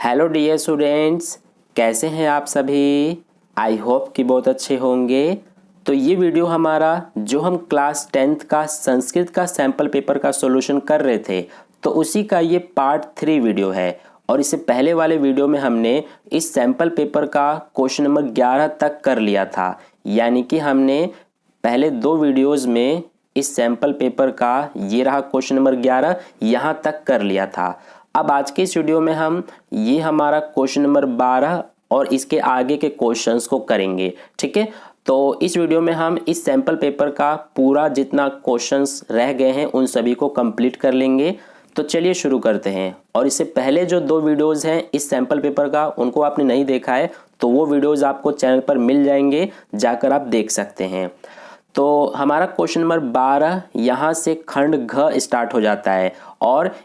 Hello dear students, कैसे हैं आप सभी। आई होप कि बहुत अच्छे होंगे। तो ये वीडियो हमारा जो हम क्लास 10th का संस्कृत का सैम्पल पेपर का सॉल्यूशन कर रहे थे, तो उसी का ये पार्ट 3 वीडियो है। और इससे पहले वाले वीडियो में हमने इस सैम्पल पेपर का क्वेश्चन नंबर 11 तक कर लिया था। यानी कि हमने पहले 2 वीडियोज़ में इस सैम्पल पेपर का ये रहा क्वेश्चन नंबर 11 यहाँ तक कर लिया था। अब आज के इस वीडियो में हम ये हमारा क्वेश्चन नंबर 12 और इसके आगे के क्वेश्चंस को करेंगे। ठीक है, तो इस वीडियो में हम इस सैम्पल पेपर का पूरा जितना क्वेश्चंस रह गए हैं उन सभी को कंप्लीट कर लेंगे। तो चलिए शुरू करते हैं। और इससे पहले जो 2 वीडियोज़ हैं इस सैम्पल पेपर का, उनको आपने नहीं देखा है तो वो वीडियोज़ आपको चैनल पर मिल जाएंगे, जाकर आप देख सकते हैं। तो हमारा क्वेश्चन नंबर 12 यहाँ से खंड घ स्टार्ट हो जाता है। और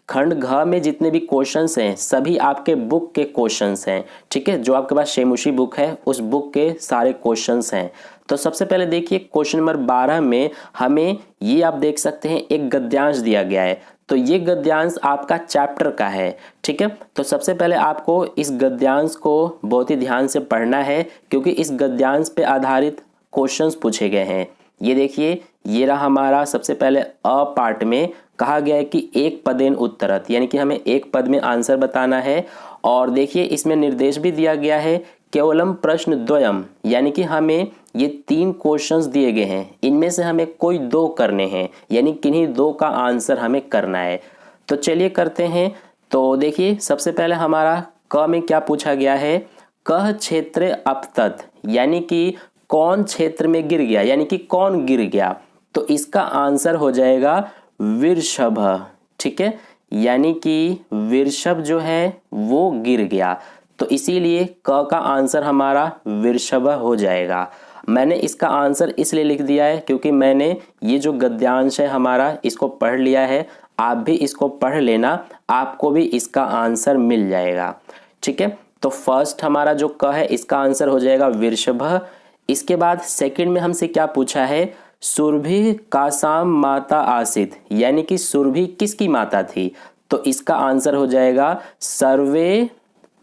खंड घ में जितने भी क्वेश्चंस हैं सभी आपके बुक के क्वेश्चंस हैं। ठीक है, जो आपके पास शेमुशी बुक है उस बुक के सारे क्वेश्चंस हैं। तो सबसे पहले देखिए क्वेश्चन नंबर 12 में हमें ये आप देख सकते हैं एक गद्यांश दिया गया है। तो ये गद्यांश आपका चैप्टर का है। ठीक है, तो सबसे पहले आपको इस गद्यांश को बहुत ही ध्यान से पढ़ना है, क्योंकि इस गद्यांश पे आधारित क्वेश्चंस पूछे गए हैं। ये देखिए, ये रहा हमारा सबसे पहले अ पार्ट में कहा गया है कि एक पदेन उत्तरत, यानी कि हमें एक पद में आंसर बताना है। और देखिए इसमें निर्देश भी दिया गया है केवलम प्रश्न द्वयम, यानी कि हमें ये 3 क्वेश्चंस दिए गए हैं, इनमें से हमें कोई 2 करने हैं, यानी किन्हीं 2 का आंसर हमें करना है। तो चलिए करते हैं। तो देखिए सबसे पहले हमारा क में क्या पूछा गया है, कह क्षेत्र अपतत, यानी कि कौन क्षेत्र में गिर गया, यानी कि कौन गिर गया। तो इसका आंसर हो जाएगा वृषभ। ठीक है, यानी कि वृषभ जो है वो गिर गया, तो इसीलिए क का आंसर हमारा वृषभ हो जाएगा। मैंने इसका आंसर इसलिए लिख दिया है क्योंकि मैंने ये जो गद्यांश है हमारा इसको पढ़ लिया है। आप भी इसको पढ़ लेना, आपको भी इसका आंसर मिल जाएगा। ठीक है, तो फर्स्ट हमारा जो क है इसका आंसर हो जाएगा वृषभ। इसके बाद सेकंड में हमसे क्या पूछा है, सुरभि कासाम माता आसित, यानी कि सुरभि किसकी माता थी। तो इसका आंसर हो जाएगा सर्वे,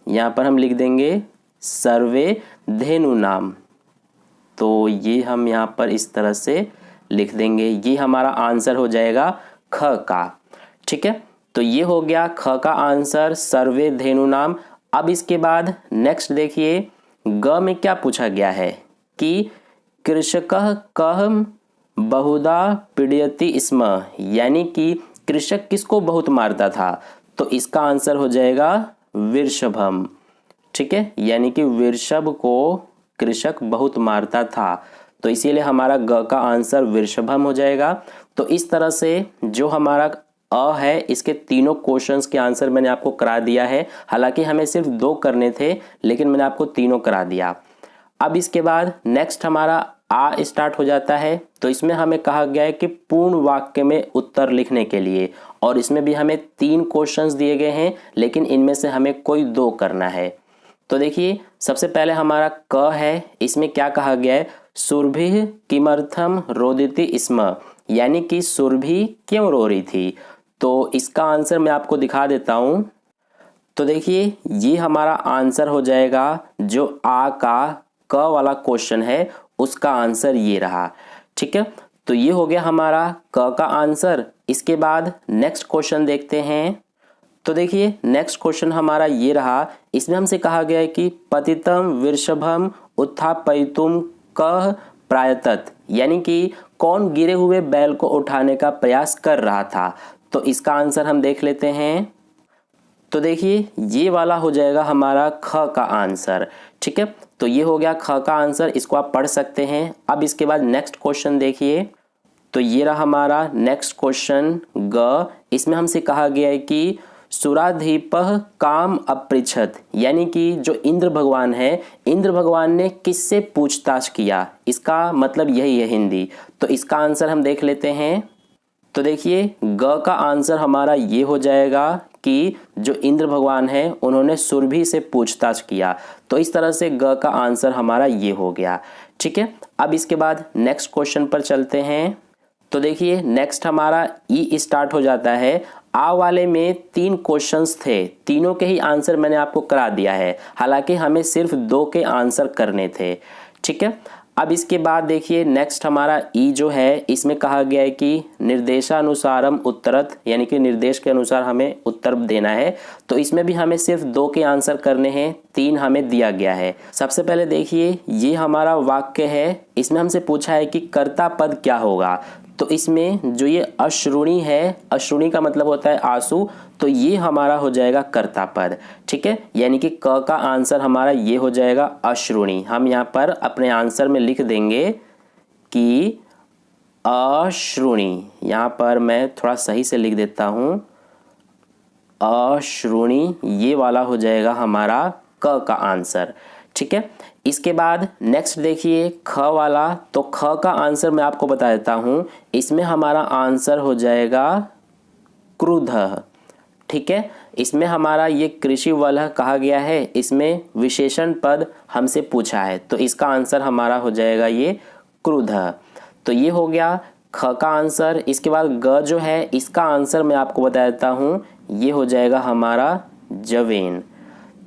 यहाँ पर हम लिख देंगे सर्वे धेनु नाम। तो ये हम यहाँ पर इस तरह से लिख देंगे, ये हमारा आंसर हो जाएगा ख का। ठीक है, तो ये हो गया ख का आंसर, सर्वे धेनु नाम। अब इसके बाद नेक्स्ट देखिए ग में क्या पूछा गया है कि कृषकः कः बहुधा पीड़यति स्म, यानी कि कृषक किसको बहुत मारता था। तो इसका आंसर हो जाएगा वृषभम। ठीक है, यानी कि वृषभ को कृषक बहुत मारता था, तो इसीलिए हमारा ग का आंसर वृषभम हो जाएगा। तो इस तरह से जो हमारा अ है इसके तीनों क्वेश्चंस के आंसर मैंने आपको करा दिया है। हालांकि हमें सिर्फ 2 करने थे, लेकिन मैंने आपको तीनों करा दिया। अब इसके बाद नेक्स्ट हमारा आ स्टार्ट हो जाता है। तो इसमें हमें कहा गया है कि पूर्ण वाक्य में उत्तर लिखने के लिए, और इसमें भी हमें 3 क्वेश्चंस दिए गए हैं, लेकिन इनमें से हमें कोई 2 करना है। तो देखिए सबसे पहले हमारा क है, इसमें क्या कहा गया है, सुरभि किमर्थम रोदिति स्म, यानी कि सुरभि क्यों रो रही थी। तो इसका आंसर मैं आपको दिखा देता हूं। तो देखिए ये हमारा आंसर हो जाएगा, जो आ का क वाला क्वेश्चन है उसका आंसर ये रहा। ठीक है, तो ये हो गया हमारा क का आंसर। इसके बाद नेक्स्ट क्वेश्चन देखते हैं। तो देखिए नेक्स्ट क्वेश्चन हमारा ये रहा, इसमें हमसे कहा गया है कि पतितम वृषभम उत्थापयितुम कः प्रायतत, यानी कि कौन गिरे हुए बैल को उठाने का प्रयास कर रहा था। तो इसका आंसर हम देख लेते हैं। तो देखिए ये वाला हो जाएगा हमारा ख का आंसर। ठीक है, तो ये हो गया ख का आंसर, इसको आप पढ़ सकते हैं। अब इसके बाद नेक्स्ट क्वेश्चन देखिए। तो ये रहा हमारा नेक्स्ट क्वेश्चन ग। इसमें हमसे कहा गया है कि सुराधीपः काम अपृच्छत, यानी कि जो इंद्र भगवान है, इंद्र भगवान ने किससे पूछताछ किया। इसका मतलब यही है हिंदी। तो इसका आंसर हम देख लेते हैं। तो देखिए ग का आंसर हमारा ये हो जाएगा कि जो इंद्र भगवान है उन्होंने सुरभि से पूछताछ किया। तो इस तरह से ग का आंसर हमारा ये हो गया। ठीक है, अब इसके बाद नेक्स्ट क्वेश्चन पर चलते हैं। तो देखिए नेक्स्ट हमारा ई स्टार्ट हो जाता है। आ वाले में 3 क्वेश्चंस थे, तीनों के ही आंसर मैंने आपको करा दिया है, हालांकि हमें सिर्फ 2 के आंसर करने थे। ठीक है, अब इसके बाद देखिए नेक्स्ट हमारा ई जो है, इसमें कहा गया है कि निर्देशानुसारम उत्तरत, यानी कि निर्देश के अनुसार हमें उत्तर देना है। तो इसमें भी हमें सिर्फ 2 के आंसर करने हैं, 3 हमें दिया गया है। सबसे पहले देखिए ये हमारा वाक्य है, इसमें हमसे पूछा है कि कर्ता पद क्या होगा। तो इसमें जो ये अश्रुणी है, अश्रुणी का मतलब होता है आंसू, तो ये हमारा हो जाएगा कर्ता पद। ठीक है, यानी कि क का आंसर हमारा ये हो जाएगा अश्रुणी। हम यहाँ पर अपने आंसर में लिख देंगे कि अश्रुणी, यहाँ पर मैं थोड़ा सही से लिख देता हूँ, अश्रुणी, ये वाला हो जाएगा हमारा क का आंसर। ठीक है, इसके बाद नेक्स्ट देखिए ख वाला, तो ख का आंसर मैं आपको बता देता हूँ, इसमें हमारा आंसर हो जाएगा क्रुधः। ठीक है, इसमें हमारा ये कृषि वलह कहा गया है, इसमें विशेषण पद हमसे पूछा है, तो इसका आंसर हमारा हो जाएगा ये क्रुधः। तो ये हो गया ख का आंसर। इसके बाद ग जो है, इसका आंसर मैं आपको बता देता हूँ, ये हो जाएगा हमारा जवेन।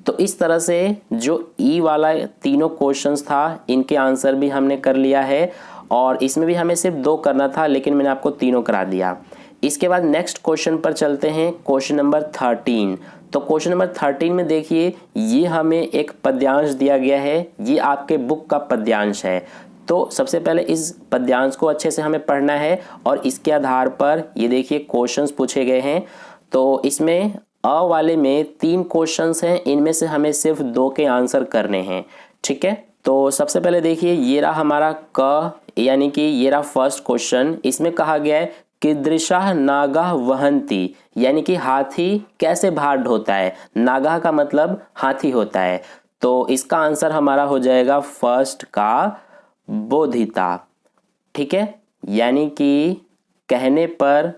तो इस तरह से जो ई वाला तीनों क्वेश्चंस था, इनके आंसर भी हमने कर लिया है, और इसमें भी हमें सिर्फ 2 करना था, लेकिन मैंने आपको तीनों करा दिया। इसके बाद नेक्स्ट क्वेश्चन पर चलते हैं, क्वेश्चन नंबर 13। तो क्वेश्चन नंबर 13 में देखिए ये हमें एक पद्यांश दिया गया है, ये आपके बुक का पद्यांश है। तो सबसे पहले इस पद्यांश को अच्छे से हमें पढ़ना है, और इसके आधार पर ये देखिए क्वेश्चंस पूछे गए हैं। तो इसमें अ वाले में 3 क्वेश्चंस हैं, इनमें से हमें सिर्फ 2 के आंसर करने हैं। ठीक है, तो सबसे पहले देखिए ये रहा हमारा क, यानी कि ये रहा फर्स्ट क्वेश्चन। इसमें कहा गया है कीदृशाः नागाः वहन्ति, यानी कि हाथी कैसे भार ढोता है। नागाः का मतलब हाथी होता है, तो इसका आंसर हमारा हो जाएगा फर्स्ट का बोधिता। ठीक है, यानी कि कहने पर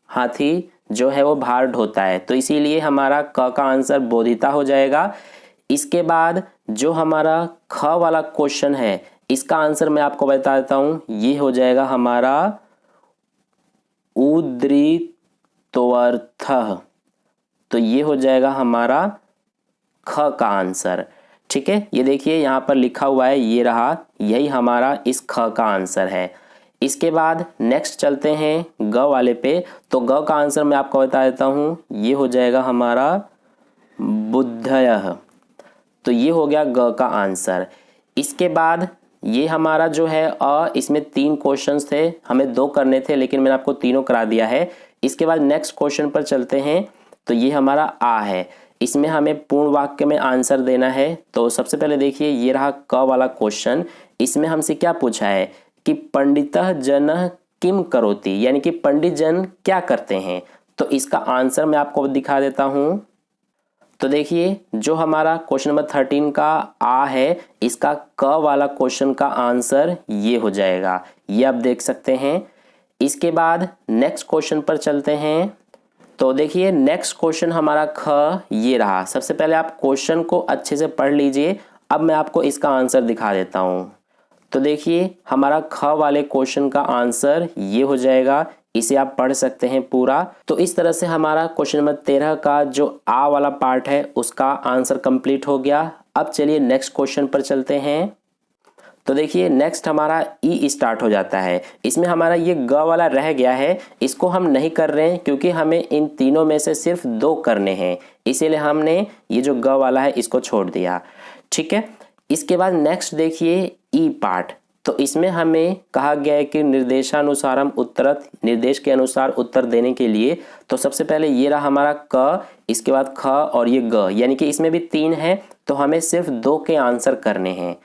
हाथी जो है वो भार ढोता है, तो इसीलिए हमारा क का आंसर बोधिता हो जाएगा। इसके बाद जो हमारा ख वाला क्वेश्चन है, इसका आंसर मैं आपको बता देता हूँ, ये हो जाएगा हमारा उद्रिक्तोऽर्थः। तो ये हो जाएगा हमारा ख का आंसर। ठीक है, ये देखिए यहाँ पर लिखा हुआ है, ये रहा, यही हमारा इस ख का आंसर है। इसके बाद नेक्स्ट चलते हैं ग वाले पे। तो ग का आंसर मैं आपको बता देता हूँ, ये हो जाएगा हमारा बुद्धयः। तो ये हो गया ग का आंसर। इसके बाद ये हमारा जो है इसमें 3 क्वेश्चंस थे, हमें 2 करने थे, लेकिन मैंने आपको तीनों करा दिया है। इसके बाद नेक्स्ट क्वेश्चन पर चलते हैं। तो ये हमारा आ है, इसमें हमें पूर्ण वाक्य में आंसर देना है। तो सबसे पहले देखिए ये रहा क वाला क्वेश्चन। इसमें हमसे क्या पूछा है कि पंडितः जनः किम करोति, यानी कि पंडित जन क्या करते हैं। तो इसका आंसर मैं आपको दिखा देता हूं। तो देखिए जो हमारा क्वेश्चन नंबर 13 का आ है, इसका क वाला क्वेश्चन का आंसर ये हो जाएगा, ये आप देख सकते हैं। इसके बाद नेक्स्ट क्वेश्चन पर चलते हैं। तो देखिए नेक्स्ट क्वेश्चन हमारा ख ये रहा। सबसे पहले आप क्वेश्चन को अच्छे से पढ़ लीजिए, अब मैं आपको इसका आंसर दिखा देता हूँ। तो देखिए हमारा ख वाले क्वेश्चन का आंसर ये हो जाएगा, इसे आप पढ़ सकते हैं पूरा। तो इस तरह से हमारा क्वेश्चन नंबर 13 का जो आ वाला पार्ट है उसका आंसर कंप्लीट हो गया। अब चलिए नेक्स्ट क्वेश्चन पर चलते हैं। तो देखिए नेक्स्ट हमारा ई स्टार्ट हो जाता है। इसमें हमारा ये ग वाला रह गया है, इसको हम नहीं कर रहे हैं क्योंकि हमें इन तीनों में से सिर्फ 2 करने हैं, इसीलिए हमने ये जो ग वाला है इसको छोड़ दिया। ठीक है, इसके बाद नेक्स्ट देखिए ई पार्ट। तो इसमें हमें कहा गया है कि निर्देशानुसारम उत्तरत, निर्देश के अनुसार उत्तर देने के लिए। तो सबसे पहले ये रहा हमारा क, इसके बाद ख और ये ग, यानी कि इसमें भी 3 है, तो हमें सिर्फ 2 के आंसर करने हैं।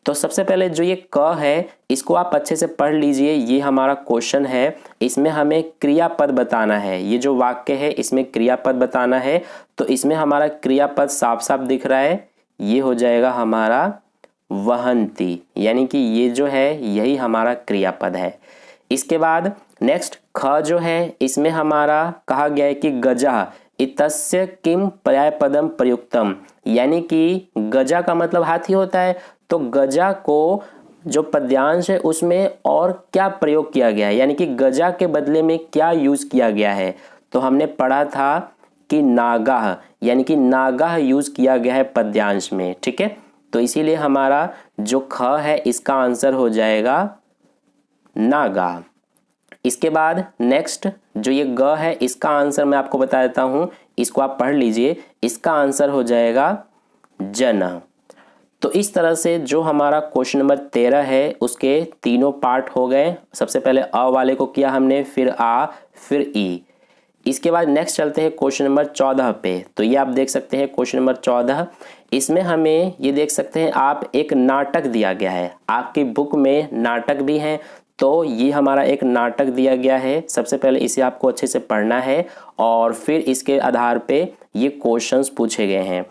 तो सबसे पहले जो ये क है, इसको आप अच्छे से पढ़ लीजिए। ये हमारा क्वेश्चन है, इसमें हमें क्रियापद बताना है। ये जो वाक्य है इसमें क्रियापद बताना है। तो इसमें हमारा क्रियापद साफ साफ दिख रहा है, ये हो जाएगा हमारा वहन्ति, यानी कि ये जो है यही हमारा क्रियापद है। इसके बाद नेक्स्ट ख जो है, इसमें हमारा कहा गया है कि गजा इतस्य किम पर्यायपदम प्रयुक्तम, यानी कि गजा का मतलब हाथी होता है, तो गजा को जो पद्यांश है उसमें और क्या प्रयोग किया गया है, यानी कि गजा के बदले में क्या यूज किया गया है। तो हमने पढ़ा था कि नागाह, यानी कि नागाह यूज़ किया गया है पद्यांश में। ठीक है, तो इसीलिए हमारा जो ख है इसका आंसर हो जाएगा नागाह। इसके बाद नेक्स्ट जो ये ग है इसका आंसर मैं आपको बता देता हूँ, इसको आप पढ़ लीजिए। इसका आंसर हो जाएगा जन। तो इस तरह से जो हमारा क्वेश्चन नंबर 13 है उसके तीनों पार्ट हो गए। सबसे पहले अ वाले को किया हमने, फिर आ, फिर ई। इसके बाद नेक्स्ट चलते हैं क्वेश्चन नंबर 14 पे। तो ये आप देख सकते हैं क्वेश्चन नंबर 14, इसमें हमें ये देख सकते हैं आप एक नाटक दिया गया है। आपकी बुक में नाटक भी हैं, तो ये हमारा एक नाटक दिया गया है। सबसे पहले इसे आपको अच्छे से पढ़ना है और फिर इसके आधार पे ये क्वेश्चंस पूछे गए हैं।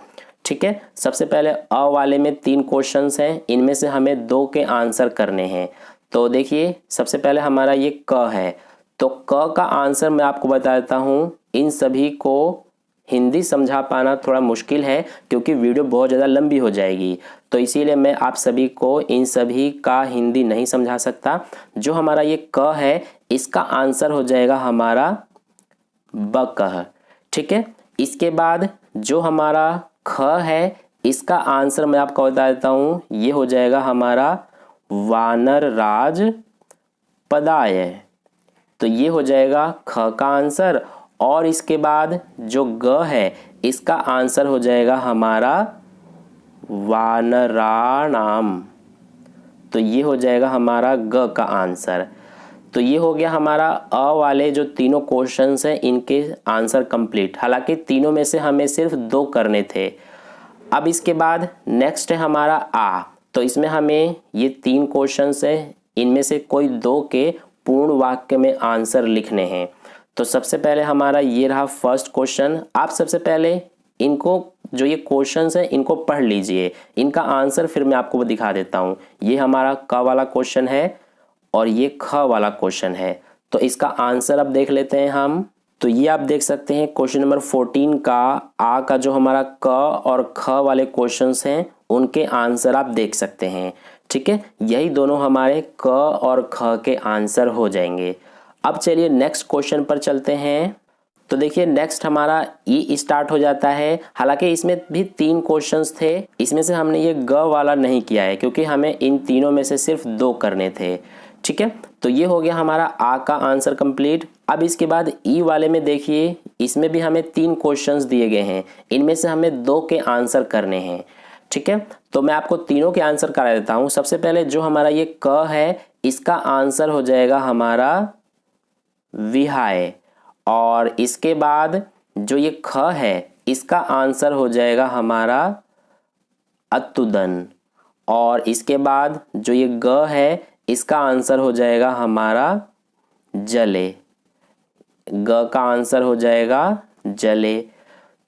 ठीक है, सबसे पहले अ वाले में 3 क्वेश्चंस हैं, इनमें से हमें 2 के आंसर करने हैं। तो देखिए सबसे पहले हमारा ये क है, तो क का आंसर मैं आपको बता देता हूँ। इन सभी को हिंदी समझा पाना थोड़ा मुश्किल है क्योंकि वीडियो बहुत ज़्यादा लंबी हो जाएगी, तो इसीलिए मैं आप सभी को इन सभी का हिंदी नहीं समझा सकता। जो हमारा ये क है इसका आंसर हो जाएगा हमारा बकह। ठीक है, इसके बाद जो हमारा ख है इसका आंसर मैं आपको बता देता हूँ, ये हो जाएगा हमारा वानर राज पदाय। तो ये हो जाएगा ख का आंसर। और इसके बाद जो ग है इसका आंसर हो जाएगा हमारा वानराणाम। तो ये हो जाएगा हमारा ग का आंसर। तो ये हो गया हमारा अ वाले जो तीनों क्वेश्चंस हैं इनके आंसर कंप्लीट। हालांकि तीनों में से हमें सिर्फ 2 करने थे। अब इसके बाद नेक्स्ट है हमारा आ। तो इसमें हमें ये 3 क्वेश्चंस हैं, इनमें से कोई 2 के पूर्ण वाक्य में आंसर लिखने हैं। तो सबसे पहले हमारा ये रहा फर्स्ट क्वेश्चन। आप सबसे पहले इनको जो ये क्वेश्चंस हैं इनको पढ़ लीजिए, इनका आंसर फिर मैं आपको दिखा देता हूँ। ये हमारा क वाला क्वेश्चन है और ये ख वाला क्वेश्चन है। तो इसका आंसर अब देख लेते हैं हम। तो ये आप देख सकते हैं क्वेश्चन नंबर 14 का आ का जो हमारा क और ख वाले क्वेश्चंस हैं उनके आंसर आप देख सकते हैं। ठीक है, यही दोनों हमारे क और ख के आंसर हो जाएंगे। अब चलिए नेक्स्ट क्वेश्चन पर चलते हैं। तो देखिए नेक्स्ट हमारा ई स्टार्ट हो जाता है। हालांकि इसमें भी 3 क्वेश्चंस थे, इसमें से हमने ये ग वाला नहीं किया है क्योंकि हमें इन तीनों में से सिर्फ 2 करने थे। ठीक है, तो ये हो गया हमारा आ का आंसर कंप्लीट। अब इसके बाद ई वाले में देखिए, इसमें भी हमें 3 क्वेश्चंस दिए गए हैं, इनमें से हमें 2 के आंसर करने हैं। ठीक है, तो मैं आपको तीनों के आंसर करा देता हूँ। सबसे पहले जो हमारा ये क है इसका आंसर हो जाएगा हमारा विहाय, और इसके बाद जो ये ख है इसका आंसर हो जाएगा हमारा अतुदन, और इसके बाद जो ये ग है इसका आंसर हो जाएगा हमारा जले। ग का आंसर हो जाएगा जले।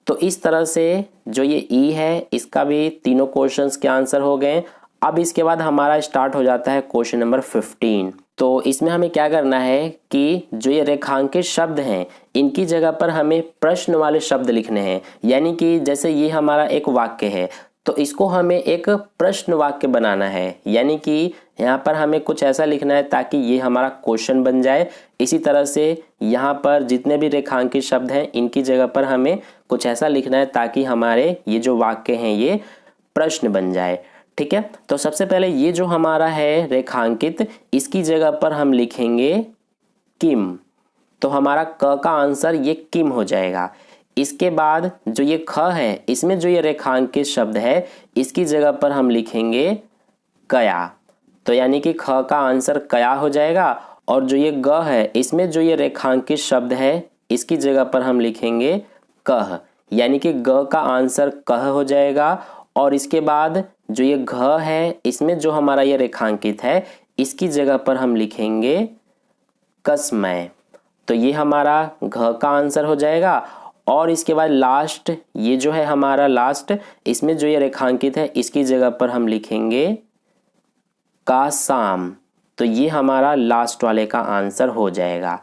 तो इस तरह से जो ये ई है इसका भी तीनों क्वेश्चंस के आंसर हो गए। अब इसके बाद हमारा स्टार्ट हो जाता है क्वेश्चन नंबर 15। तो इसमें हमें क्या करना है कि जो ये रेखांकित शब्द हैं इनकी जगह पर हमें प्रश्न वाले शब्द लिखने हैं। यानी कि जैसे ये हमारा एक वाक्य है तो इसको हमें एक प्रश्न वाक्य बनाना है, यानी कि यहाँ पर हमें कुछ ऐसा लिखना है ताकि ये हमारा क्वेश्चन बन जाए। इसी तरह से यहाँ पर जितने भी रेखांकित शब्द हैं इनकी जगह पर हमें कुछ ऐसा लिखना है ताकि हमारे ये जो वाक्य हैं ये प्रश्न बन जाए। ठीक है, तो सबसे पहले ये जो हमारा है रेखांकित, इसकी जगह पर हम लिखेंगे किम। तो हमारा क का आंसर ये किम हो जाएगा। इसके बाद जो ये ख है इसमें जो ये रेखांकित शब्द है इसकी जगह पर हम लिखेंगे कया। तो यानी कि ख का आंसर कया हो जाएगा। और जो ये ग है इसमें जो ये रेखांकित शब्द है इसकी जगह पर हम लिखेंगे कह, यानी कि ग का आंसर कह हो जाएगा। और इसके बाद जो ये घ है इसमें जो हमारा ये रेखांकित है इसकी जगह पर हम लिखेंगे कसमय। तो ये हमारा घ का आंसर हो जाएगा। और इसके बाद लास्ट ये जो है हमारा लास्ट, इसमें जो ये रेखांकित है इसकी जगह पर हम लिखेंगे का साम। तो ये हमारा लास्ट वाले का आंसर हो जाएगा।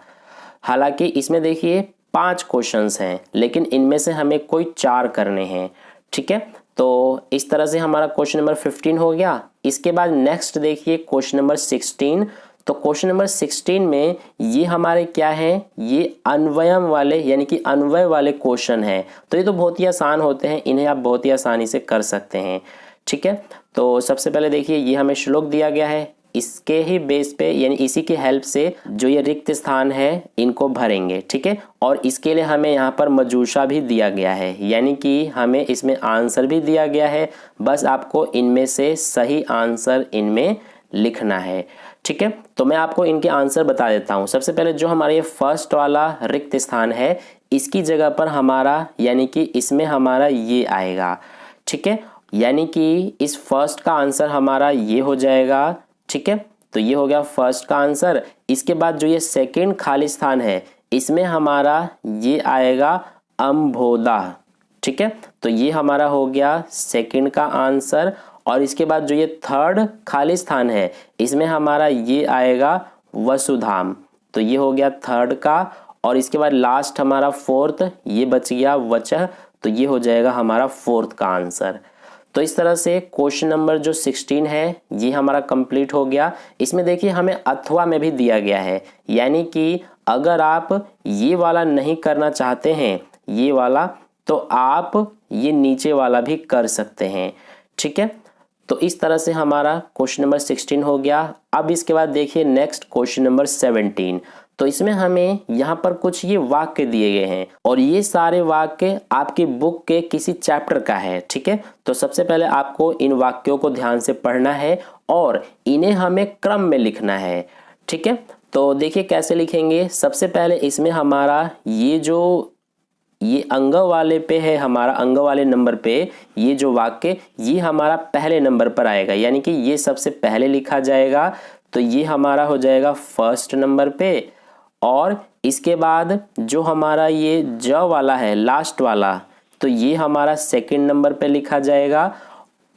हालांकि इसमें देखिए 5 क्वेश्चंस हैं लेकिन इनमें से हमें कोई 4 करने हैं। ठीक है, तो इस तरह से हमारा क्वेश्चन नंबर 15 हो गया। इसके बाद नेक्स्ट देखिए क्वेश्चन नंबर 16। तो क्वेश्चन नंबर 16 में ये हमारे क्या है, ये अन्वयम वाले यानी कि अन्वय वाले क्वेश्चन हैं। तो ये तो बहुत ही आसान होते हैं, इन्हें आप बहुत ही आसानी से कर सकते हैं। ठीक है, तो सबसे पहले देखिए ये हमें श्लोक दिया गया है, इसके ही बेस पे यानी इसी की हेल्प से जो ये रिक्त स्थान है इनको भरेंगे। ठीक है, और इसके लिए हमें यहाँ पर मजूशा भी दिया गया है, यानी कि हमें इसमें आंसर भी दिया गया है, बस आपको इनमें से सही आंसर इनमें लिखना है। ठीक है, तो मैं आपको इनके आंसर बता देता हूँ। सबसे पहले जो हमारा ये फर्स्ट वाला रिक्त स्थान है, इसकी जगह पर हमारा यानी कि इसमें हमारा ये आएगा। ठीक है, यानी कि इस फर्स्ट का आंसर हमारा ये हो जाएगा। ठीक है, तो ये हो गया फर्स्ट का आंसर। इसके बाद जो ये सेकंड खाली स्थान है, इसमें हमारा ये आएगा अम्भोदा। ठीक है, तो ये हमारा हो गया सेकंड का आंसर। और इसके बाद जो ये थर्ड खाली स्थान है, इसमें हमारा ये आएगा वसुधाम। तो ये हो गया थर्ड का। और इसके बाद लास्ट हमारा फोर्थ, ये बच गया वचः, तो ये हो जाएगा हमारा फोर्थ का आंसर। तो इस तरह से क्वेश्चन नंबर जो 16 है ये हमारा कंप्लीट हो गया। इसमें देखिए हमें अथवा में भी दिया गया है, यानी कि अगर आप ये वाला नहीं करना चाहते हैं ये वाला, तो आप ये नीचे वाला भी कर सकते हैं। ठीक है, तो इस तरह से हमारा क्वेश्चन नंबर 16 हो गया। अब इसके बाद देखिए नेक्स्ट क्वेश्चन नंबर 17। तो इसमें हमें यहाँ पर कुछ ये वाक्य दिए गए हैं और ये सारे वाक्य आपकी बुक के किसी चैप्टर का है। ठीक है, तो सबसे पहले आपको इन वाक्यों को ध्यान से पढ़ना है और इन्हें हमें क्रम में लिखना है। ठीक है, तो देखिए कैसे लिखेंगे। सबसे पहले इसमें हमारा ये अंग वाले पे है, हमारा अंग वाले नंबर पे ये जो वाक्य ये हमारा पहले नंबर पर आएगा, यानी कि ये सबसे पहले लिखा जाएगा। तो ये हमारा हो जाएगा फर्स्ट नंबर पे। और इसके बाद जो हमारा ये ज वाला है लास्ट वाला, तो ये हमारा सेकंड नंबर पे लिखा जाएगा।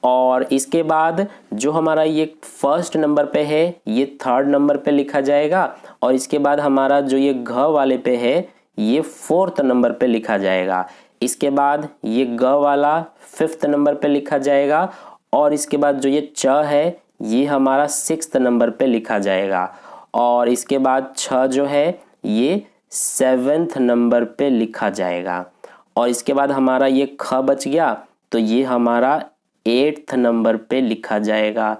और इसके बाद जो हमारा ये फर्स्ट नंबर पे है ये थर्ड नंबर पे लिखा जाएगा। और इसके बाद हमारा जो ये घ वाले पे है ये फोर्थ नंबर पे लिखा जाएगा। इसके बाद ये ग वाला फिफ्थ नंबर पे लिखा जाएगा। और इसके बाद जो ये च है ये हमारा सिक्स्थ नंबर पे लिखा जाएगा। और इसके बाद छ जो है ये सेवेंथ नंबर पे लिखा जाएगा। और इसके बाद हमारा ये ख बच गया, तो ये हमारा एट्थ नंबर पे लिखा जाएगा।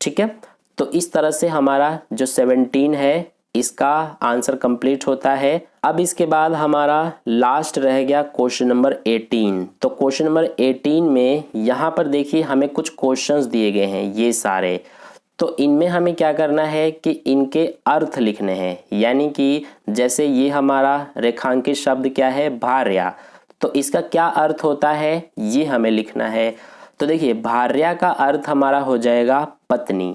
ठीक है, तो इस तरह से हमारा जो 17 है इसका आंसर कंप्लीट होता है। अब इसके बाद हमारा लास्ट रह गया क्वेश्चन नंबर 18। तो क्वेश्चन नंबर 18 में यहाँ पर देखिए हमें कुछ क्वेश्चंस दिए गए हैं ये सारे। तो इनमें हमें क्या करना है कि इनके अर्थ लिखने हैं, यानी कि जैसे ये हमारा रेखांकित शब्द क्या है भार्या, तो इसका क्या अर्थ होता है ये हमें लिखना है। तो देखिए भार्या का अर्थ हमारा हो जाएगा पत्नी।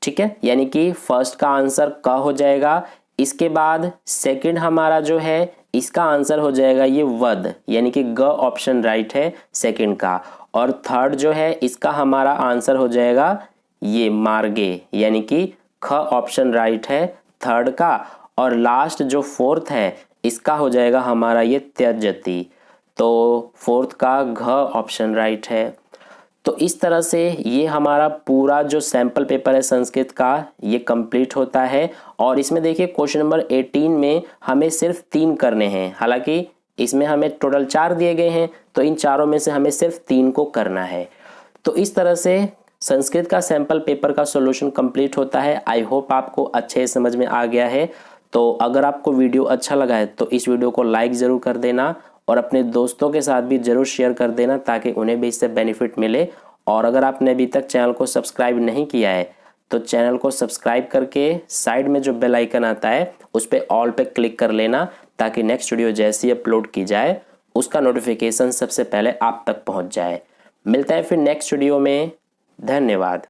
ठीक है, यानी कि फर्स्ट का आंसर क हो जाएगा। इसके बाद सेकंड हमारा जो है इसका आंसर हो जाएगा ये वध, यानी कि ग ऑप्शन राइट है सेकंड का। और थर्ड जो है इसका हमारा आंसर हो जाएगा ये मार्गे, यानी कि ख ऑप्शन राइट है थर्ड का। और लास्ट जो फोर्थ है इसका हो जाएगा हमारा ये त्यजति, तो फोर्थ का घ ऑप्शन राइट है। तो इस तरह से ये हमारा पूरा जो सैंपल पेपर है संस्कृत का ये कंप्लीट होता है। और इसमें देखिए क्वेश्चन नंबर 18 में हमें सिर्फ 3 करने हैं, हालांकि इसमें हमें टोटल 4 दिए गए हैं, तो इन चारों में से हमें सिर्फ 3 को करना है। तो इस तरह से संस्कृत का सैंपल पेपर का सॉल्यूशन कंप्लीट होता है। आई होप आपको अच्छे समझ में आ गया है। तो अगर आपको वीडियो अच्छा लगा है तो इस वीडियो को लाइक ज़रूर कर देना और अपने दोस्तों के साथ भी ज़रूर शेयर कर देना ताकि उन्हें भी इससे बेनिफिट मिले। और अगर आपने अभी तक चैनल को सब्सक्राइब नहीं किया है तो चैनल को सब्सक्राइब करके साइड में जो बेल आइकन आता है उस पर ऑल पे क्लिक कर लेना, ताकि नेक्स्ट वीडियो जैसी अपलोड की जाए उसका नोटिफिकेशन सबसे पहले आप तक पहुंच जाए। मिलता है फिर नेक्स्ट वीडियो में। धन्यवाद।